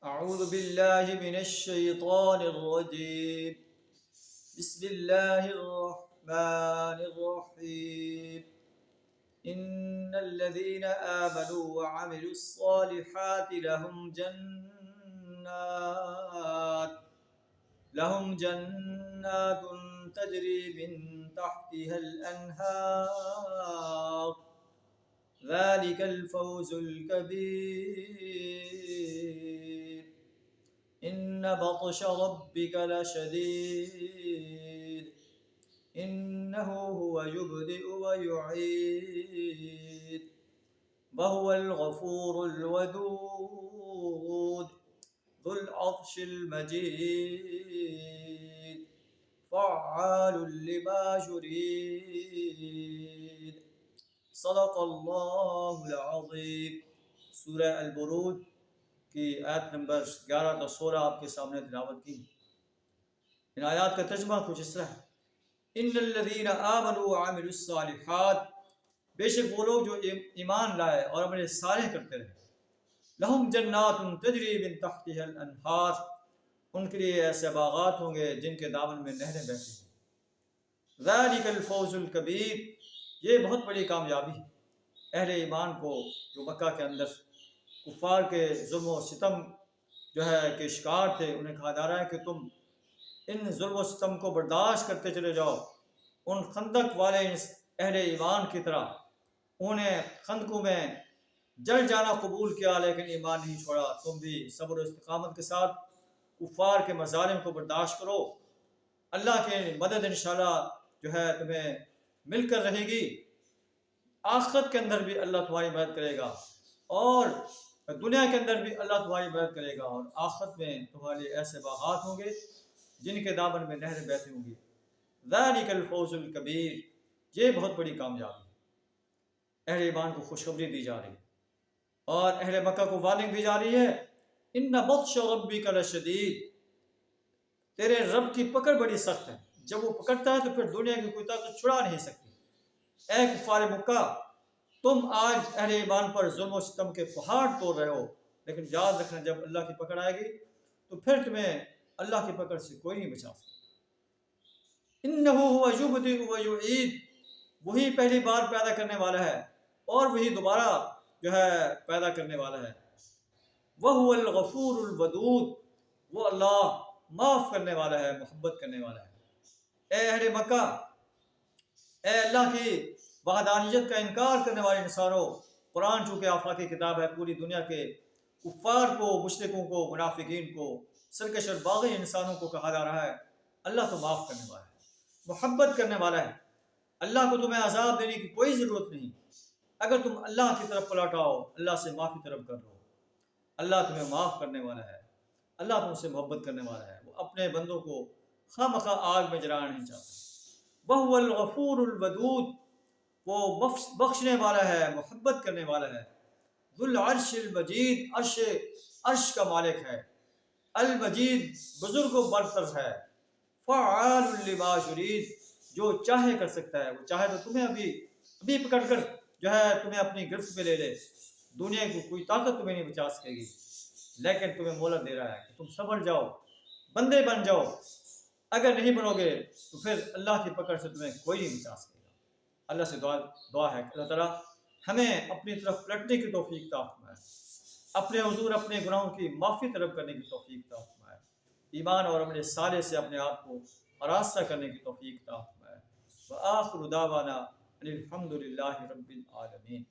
أعوذ بالله من الشيطان الرجيم. بسم الله الرحمن الرحيم. إن الذين آمنوا وعملوا الصالحات لهم جنات تجري من تحتها الأنهار. ذلك الفوز الكبير. إن بطش ربك لشديد. إنه هو يبدئ ويعيد وهو الغفور الودود ذو العرش المجيد فعال لما يريد. صدق اللہ العظیم. سورہ البروج کی آیت نمبر 11 تا 16 آپ کے سامنے تلاوت کی. ان آیات کا ترجمہ کچھ اس طرح ہے: ان الذین آمنوا وعملوا الصالحات، بے شک وہ لوگ جو ایمان لائے اور عمل صالح کرتے رہے، لہم جنات تجری من تحتها الانہار، ان کے لیے ایسے باغات ہوں گے جن کے دامن میں نہریں بہتی ہیں. ذالک الفوز الکبیر، یہ بہت بڑی کامیابی ہے اہل ایمان کو جو مکہ کے اندر کفار کے ظلم و ستم جو ہے کہ شکار تھے. انہیں کہا جا رہا ہے کہ تم ان ظلم و ستم کو برداشت کرتے چلے جاؤ. ان خندق والے اہل ایمان کی طرح انہیں خندقوں میں جل جانا قبول کیا لیکن ایمان نہیں چھوڑا. تم بھی صبر و استقامت کے ساتھ کفار کے مظالم کو برداشت کرو. اللہ کی مدد انشاءاللہ جو ہے تمہیں مل کر رہے گی. آخرت کے اندر بھی اللہ تمہاری مدد کرے گا اور دنیا کے اندر بھی اللہ تمہاری مدد کرے گا، اور آخرت میں تمہارے ایسے باغات ہوں گے جن کے دامن میں نہریں بہتی ہوں گی. ذالک الفوز الکبیر، یہ بہت بڑی کامیابی. اہل ایمان کو خوشخبری دی جا رہی ہے اور اہل مکہ کو وارننگ دی جا رہی ہے. ان بطش ربک لشدید، تیرے رب کی پکڑ بڑی سخت ہے. جب وہ پکڑتا ہے تو پھر دنیا کی کوئی طاقت چھڑا نہیں سکتی. اے کفار مکہ، تم آج اہل ایمان پر ظلم و ستم کے پہاڑ توڑ رہے ہو، لیکن یاد رکھنا جب اللہ کی پکڑ آئے گی تو پھر تمہیں اللہ کی پکڑ سے کوئی نہیں بچا سکتا. انہ هو یبدئ ویعید، وہی پہلی بار پیدا کرنے والا ہے اور وہی دوبارہ جو ہے پیدا کرنے والا ہے. وہو الغفور الودود، وہ اللہ معاف کرنے والا ہے، محبت کرنے والا ہے. اے اہل مکہ، اے اللہ کی وحدانیت کا انکار کرنے والے انسانوں، قرآن چونکہ آفاقی کتاب ہے، پوری دنیا کے کفار کو، مشرکوں کو، منافقین کو، سرکش اور باغی انسانوں کو کہا جا رہا ہے اللہ تو معاف کرنے والا ہے، محبت کرنے والا ہے. اللہ کو تمہیں عذاب دینے کی کوئی ضرورت نہیں. اگر تم اللہ کی طرف پلٹ آؤ، اللہ سے معافی طلب کر لو، اللہ تمہیں معاف کرنے والا ہے. اللہ تم سے محبت کرنے والا ہے. وہ اپنے بندوں کو خواہ مخواہ آگ میں جلانا نہیں چاہتا. وَهُوَ الْغَفُورُ الْوَدُودُ، وہ بخشنے والا ہے، محبت کرنے والا ہے. ذو العرش المجید، عرش کا مالک ہے. المجید، بزرگ و برتر ہے. فعال لما یرید، جو چاہے کر سکتا ہے. وہ چاہے تو تمہیں ابھی پکڑ کر جو ہے تمہیں اپنی گرفت میں لے لے. دنیا کی کوئی طاقت تمہیں نہیں بچا سکے گی، لیکن تمہیں مہلت دے رہا ہے کہ تم سنبھل جاؤ، بندے بن جاؤ. اگر نہیں بنو گے تو پھر اللہ کی پکڑ سے تمہیں کوئی نہیں بچا سکے گا. اللہ سے دعا ہے کہ اللہ تعالیٰ ہمیں اپنی طرف پلٹنے کی توفیق عطا فرمائے، اپنے حضور اپنے گناہوں کی معافی طلب کرنے کی توفیق عطا فرمائے، ایمان اور عمل صالح سے اپنے آپ کو آراستہ کرنے کی توفیق عطا فرمائے. وآخر دعوانا ان الحمد للہ رب العالمین.